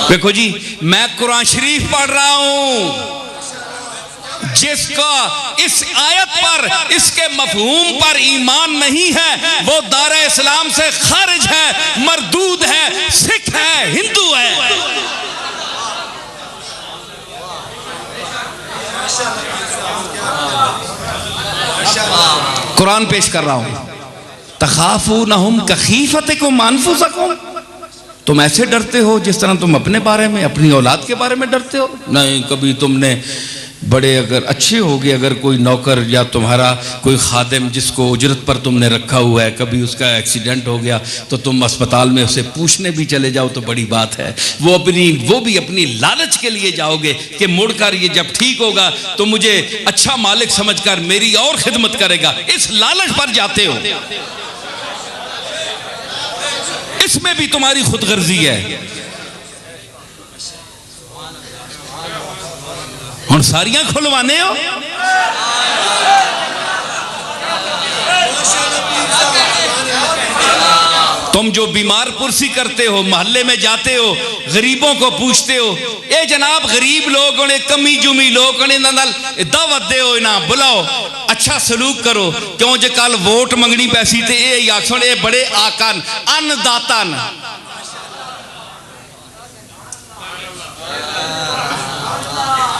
देखो जी, मैं कुरान शरीफ पढ़ रहा हूं, जिसका इस आयत पर, इसके मफहूम पर ईमान नहीं है वो दारे इस्लाम से खारिज है, मरदूद है, सिख है, हिंदू है। कुरान पेश कर रहा हूं, तखाफूनहुम कखीफतिकुम अनफुसकुम, तुम ऐसे डरते हो जिस तरह तुम अपने बारे में, अपनी औलाद के बारे में डरते हो। नहीं, कभी तुमने बड़े अगर अच्छे होगे, अगर कोई नौकर या तुम्हारा कोई खादिम जिसको उजरत पर तुमने रखा हुआ है, कभी उसका एक्सीडेंट हो गया तो तुम अस्पताल में उसे पूछने भी चले जाओ तो बड़ी बात है। वो भी अपनी लालच के लिए जाओगे कि मुड़कर ये जब ठीक होगा तो मुझे अच्छा मालिक समझकर मेरी और खिदमत करेगा, इस लालच पर जाते हो। इसमें भी तुम्हारी खुदगर्जी है। हुण सारियां खुलवाने हो। तुम जो बीमार पुरसी करते हो, मोहल्ले में जाते हो, गरीबों को पूछते हो, ए जनाब गरीब लोग ने, कमी जुमी लोग ने, दावत दो, ना बुलाओ, अच्छा सलूक करो, क्यों जे कल वोट मंगनी पैसी ते ये आखन ये बड़े आकन अन्नदातन।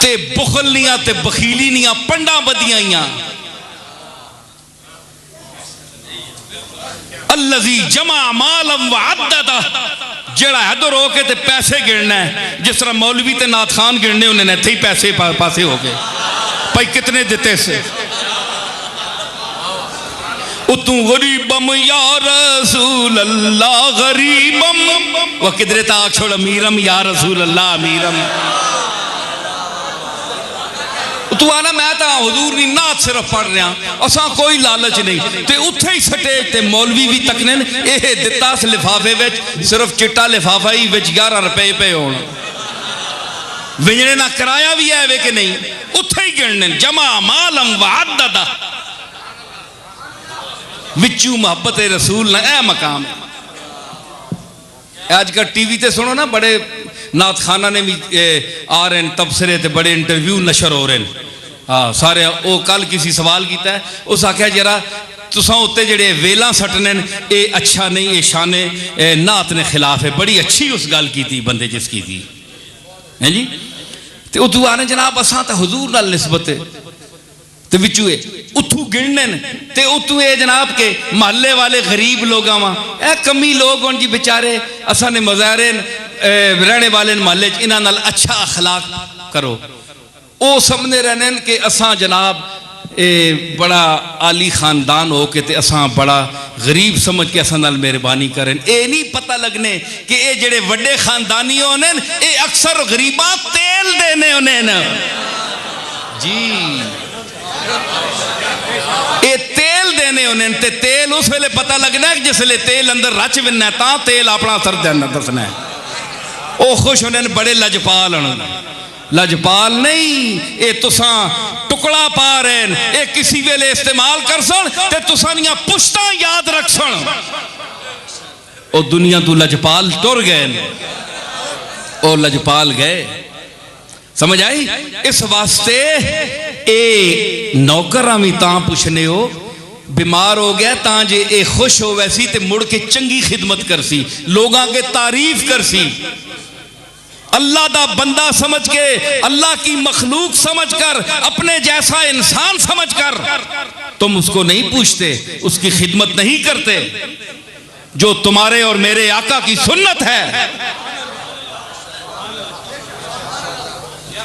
ते बुखलियां ते बखीलियां पंडा बदियां, अल्लज़ी जमा मालम व अद्ददा, जेड़ा इधर होके ते पैसे गिनना है, जिस तरह मौलवी ते नाथ खान गिनने उन्हें इत्थे ही पैसे पासे हो गए, भाई कितने दिते से। उतू गरीबम या रसूल अल्लाह गरीबम, वह किधरे ताक छोड़ अमीरम या रसूल अल्लाह अमीरम। तू आना मैं तो हुजूर दी नात सिर्फ पढ़ रहा, असा कोई लालच नहीं। ते उत्थे ही स्टेज ते मौलवी भी तकने ये दिता इस लिफाफे विच, सिर्फ चिट्टा लिफाफा ही विच 11 रुपए पे होण, विजणे ना किराया भी है वे कि नहीं, उत्थे ही गिनने जमा मालम व अद्ददा, विचू मोहब्बत रसूल ना ए मकाम। आजकल टीवी ते सुनो ना, बड़े नाथ खाना ने भी आ रहे हैं तबसरे ते बड़े इंटरव्यू नशर हो रहे हैं। हाँ सारे वो कल किसी सवाल किया है, उस आख्या जरा तुसा उत्ते जेड़े वेला सटने ये अच्छा नहीं, ये शाने नात ने खिलाफ है। बड़ी अच्छी उस गल की थी बंदे जिसकी थी है जी। तो उतू आने जनाब असा तो हजूर नाल निस्बत है, तो बिचू उतू गिनने ते उतू ये जनाब के महल्ले वाले गरीब लोग वा ए कमी लोग हों जी बेचारे, असा ने मज़ारे रहने वाले महल्ले इन्हां नाल अच्छा अखलाक करो। वो समझते रहने कि असा जनाब बड़ा आली खानदान हो के ते असा बड़ा गरीब समझ के असा नाल मेहरबानी करें। ये नहीं पता लगने कि ये जेड़े वड्डे खानदानी होने ये अक्सर गरीबा तेल देने होने जी, ये तेल देने होने ते तेल उस वेले पता लगना है जिसले तेल अंदर रच बिनना ता तेल अपना असर दसना है। वो खुश होने बड़े लजपाल होने, लजपाल नहीं ये तुसा टुकड़ा पा रहे हैं, ये किसी वेले इस्तेमाल कर सन ते तुसा दियां पुश्ता याद रख सन। ओ दुनिया तू लजपाल टुर गए, ओ लजपाल गए, समझ आई। इस वास्ते ए नौकरां भी तां पुछने हो, बीमार हो गया तां जे ए खुश हो वैसी ते मुड़ के चंगी खिदमत कर सी, लोगां के तारीफ कर सी, अल्लाह दा बंदा समझ के, अल्लाह की मखलूक समझ कर, अपने जैसा इंसान समझ कर तुम उसको नहीं पूछते, उसकी खिदमत नहीं करते जो तुम्हारे और मेरे आका की सुन्नत है।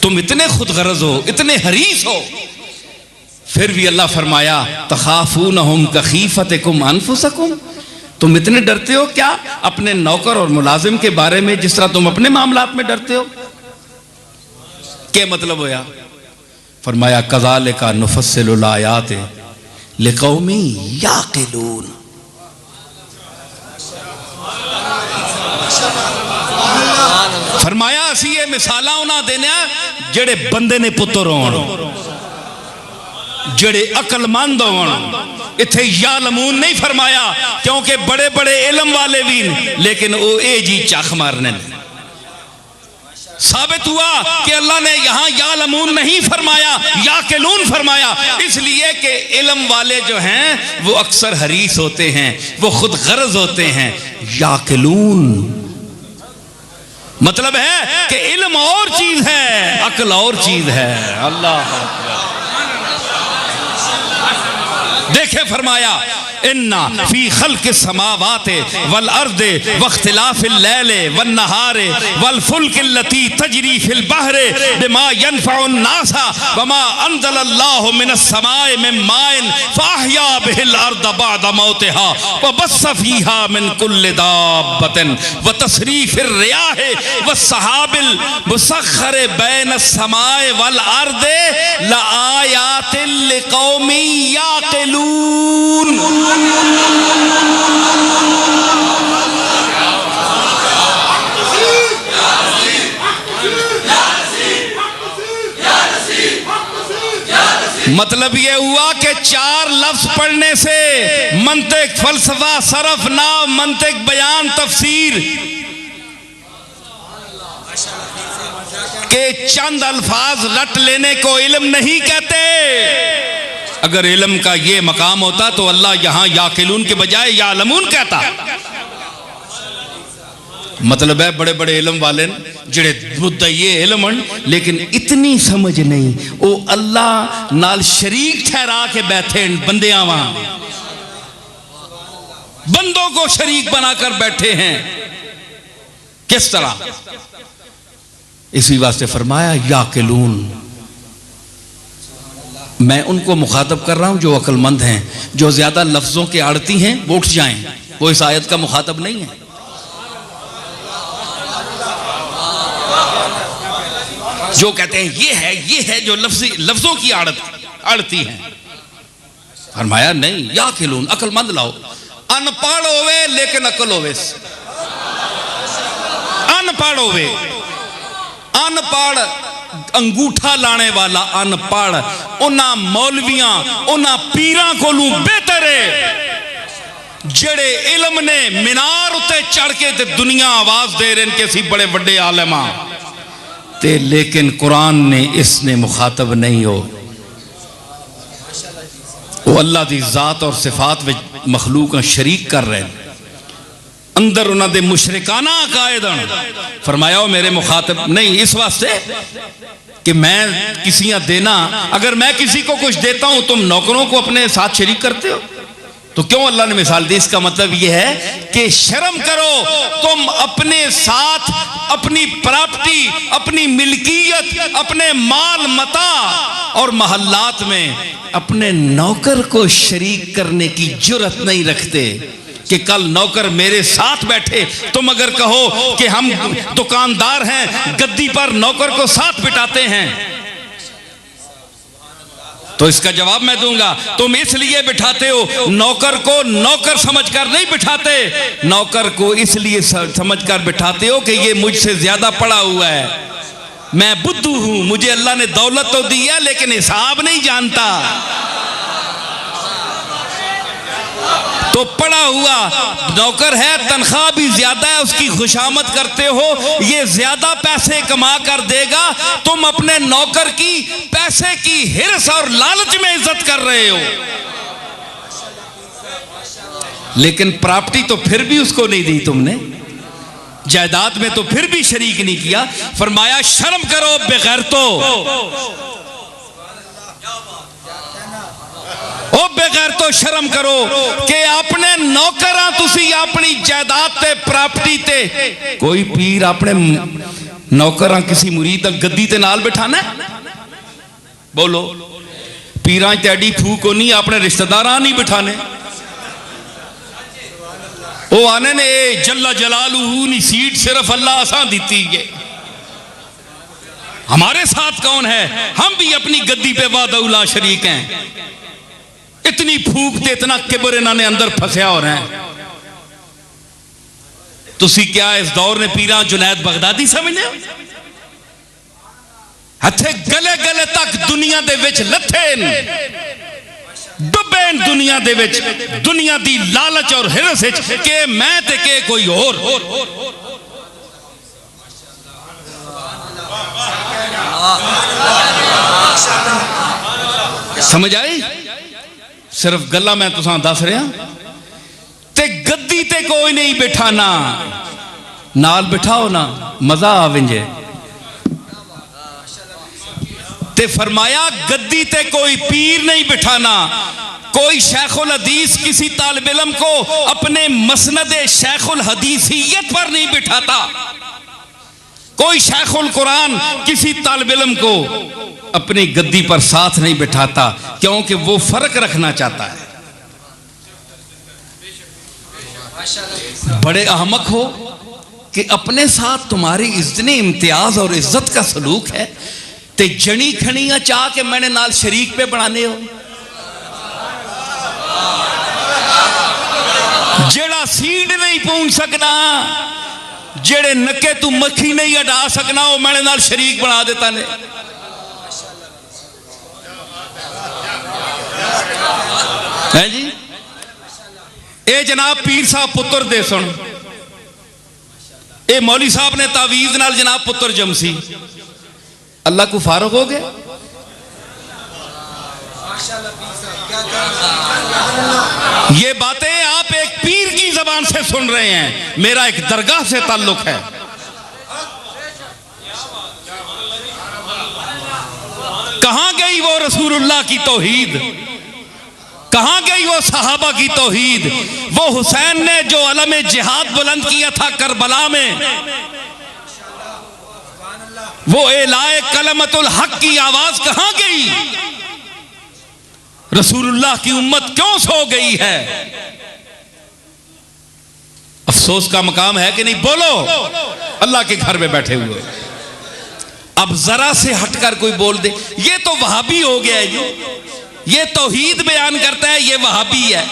तुम इतने खुदगरज हो, इतने हरीस हो, फिर भी अल्लाह फरमाया तखाफूनहुम कखीफतिकुम अनफुसकुम, तुम इतने डरते हो क्या अपने नौकर और मुलाजिम के बारे में जिस तरह तुम अपने मामलात में डरते हो। क्या मतलब होया? फरमाया कज़ालिका नुफ़स्सिलुल आयाति लिक़ौमी याक़िलून। फरमाया असी ये मिसाला उन्हें देने जेड़े बंदे ने पुत्र होण, जेड़े अकलमंद होण। इत्थे यालमून नहीं फरमाया क्योंकि बड़े बड़े इलम वाले भी, लेकिन वो ए जी चख मारने साबित हुआ कि अल्लाह ने यहां यालमून नहीं फरमाया, याकिलून फरमाया, इसलिए कि इल्म वाले जो हैं वो अक्सर हरीस होते हैं, वो खुद गर्ज होते हैं। याकिलून मतलब है कि इल्म और चीज है, अक्ल और चीज है। अल्लाह देखे फरमाया इन्ना फी खल्क़ि समावाति वल अर्दि वख्तिलाफ़िल लैलि वन नहारि वल फुल्किल्लती तजरी फिल बहरि बिमा यनफ़उन नासा वमा अंज़लल्लाहु मिनस समाइ मिन माइन फ़अहया बिहिल अर्द बअद मौतिहा व बस्स फ़ीहा मिन कुल्लि दाब्बतिन व तस्रीफ़िर रियाहि वस्सहाबिल मुसख्खरि बैनस समाइ वल अर्दि लआयातिन लिक़ौमिन याक़िलून। मतलब ये हुआ कि 4 लफ्ज पढ़ने से मंतिक, फलसफा, सरफ, नाव, मंतिक, बयान, तफसीर के चंद अल्फाज रट लेने को इल्म नहीं कहते। अगर इल्म का ये मकाम होता तो अल्लाह यहां याकिलून के बजाय यालमून कहता। मतलब है बड़े बड़े इल्म वाले जिहड़े मुद्दई इल्म लेकिन इतनी समझ नहीं, वो अल्लाह नाल शरीक ठहरा के बैठे बंदियां वहां, बंदों को शरीक बनाकर बैठे हैं। किस तरह? इसी वास्ते फरमाया याकिलून। मैं उनको मुखातब कर रहा हूं जो अक्लमंद हैं, जो ज्यादा लफ्जों के आड़ती हैं वो उठ जाएं, वो इस आयत का मुखातब नहीं है। जो कहते हैं ये है जो लफ्जों की आड़ती हैं, फरमाया नहीं, याकिलून, अक्लमंद लाओ। अनपढ़ होवे लेकिन अकल होवे, अनपढ़ होवे, अनपढ़ अंगूठा लाने वाला अनपढ़ उन्हां मौलवियां उन्हां पीरां कोलों बेहतर है जेड़े इल्म ने मीनार उत्ते चढ़ के ते दुनिया आवाज दे रहे हैं कि असीं बड़े वड्डे आलिम हां ते, लेकिन कुरान ने इसने मुखातब नहीं हो। वो अल्लाह दी जात और सिफात विच मखलूक शरीक कर रहे हैं, अंदर उन्होंने मुशरिकाना अकायद फरमाया वो मेरे मुखातब नहीं। इस वास्ते कि मैं किसी देना, अगर मैं किसी को कुछ देता हूं तुम नौकरों को अपने साथ शरीक करते हो, तो क्यों अल्लाह ने मिसाल दी? इसका मतलब यह है कि शर्म करो, तुम अपने साथ अपनी प्रॉपर्टी, अपनी मिल्कियत, अपने माल मता और महल्लात में अपने नौकर को शरीक करने की जुर्रत नहीं रखते कि कल नौकर मेरे साथ बैठे। तुम अगर कहो कि हम दुकानदार हैं, गद्दी पर नौकर को साथ बिठाते हैं, तो इसका जवाब मैं दूंगा, तुम इसलिए बिठाते हो, नौकर को नौकर समझकर नहीं बिठाते, नौकर को इसलिए समझकर बिठाते हो कि ये मुझसे ज्यादा पढ़ा हुआ है, मैं बुद्धू हूं, मुझे अल्लाह ने दौलत तो दी है लेकिन हिसाब नहीं जानता। तो पड़ा हुआ नौकर है, तनख्वाह भी ज्यादा है, उसकी खुशामद करते हो, ये ज्यादा पैसे कमा कर देगा, तुम अपने नौकर की पैसे की हिर्स और लालच में इज्जत कर रहे हो, लेकिन प्रॉपर्टी तो फिर भी उसको नहीं दी तुमने, जायदाद में तो फिर भी शरीक नहीं किया। फरमाया शर्म करो बेगैरतो, ओ बेगैर तो शर्म करो कि अपने नौकरां तुसी अपनी जायदाद ते प्रॉपर्टी ते, कोई पीर अपने नौकरां किसी मुरीद तक गद्दी ते नाल बिठाना? बोलो, पीरां ते एडी फूक नहीं, अपने रिश्तेदारां नहीं बिठाने। वो आने ने जल्ला जलालू नी सीट सिर्फ अल्लाह असां दीती है, हमारे साथ कौन है, हम भी अपनी गद्दी पे वादउला शरीक हैं। इतनी फूक ते इतना किबर इन्होंने अंदर फंसया हो रहा है। तुसी क्या इस दौर ने पीरा जुनैद बगदादी समझने हो? हथे गले गले तक दुनिया दे विच लथे डुबे दुनिया दे विच, दुनिया दी लालच और हिरस विच के मैं ते के कोई और। समझ आई? सिर्फ गल्ला मैं तुसां दस रहा। ते गद्दी ते कोई नहीं बिठाना, नाल बिठाओ ना मजा आवेंजे। ते फरमाया गद्दी ते कोई पीर नहीं बिठाना। कोई शेखुल हदीस किसी तालिब इल्म को अपने मसनद शेखुल हदीसियत पर नहीं बिठाता। कोई शेखुल कुरान किसी तालिब इल्म को अपनी गद्दी पर साथ नहीं बिठाता, क्योंकि वो फर्क रखना चाहता है। बड़े अहमक हो कि अपने साथ तुम्हारी इतनी इम्तियाज और इज्जत का सलूक है, ते जनी खनिया चाह के मैंने नाल शरीक पे बनाने हो। जेड़ा सीड नहीं पूंछ सकना, जेड़े नके तू मक्खी नहीं हटा सकना, वो मैंने नाल शरीक बना देता ने। है जी? ए जनाब पीर साहब पुत्र दे सुन, ए मौली साहब ने तावीज नाल जनाब पुत्र जमसी, अल्लाह को फारूक हो गया। ये बातें आप एक पीर की जबान से सुन रहे हैं, मेरा एक दरगाह से ताल्लुक है। कहां गई वो रसूलुल्लाह की तौहीद, कहां गई वो सहाबा की तौहीद? वो हुसैन ने जो अलम जिहाद बुलंद किया था करबला में, वो एलाए कलमतुल हक की आवाज कहां गई? रसूलुल्लाह की उम्मत क्यों सो गई है? अफसोस का मकाम है कि नहीं? बोलो, अल्लाह के घर में बैठे हुए। अब जरा से हटकर कोई बोल दे ये तो वहाबी हो गया है जी, ये तौहीद बयान करता है, ये वहाबी है।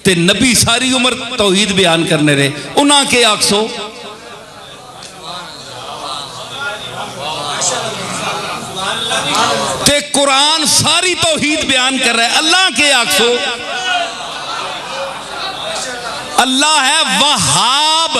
ते नबी सारी उम्र तौहीद बयान करने रहे, उन्हां के आखसो ते कुरान सारी तौहीद बयान कर रहा है, अल्लाह के आखसो। अल्लाह है वहाब,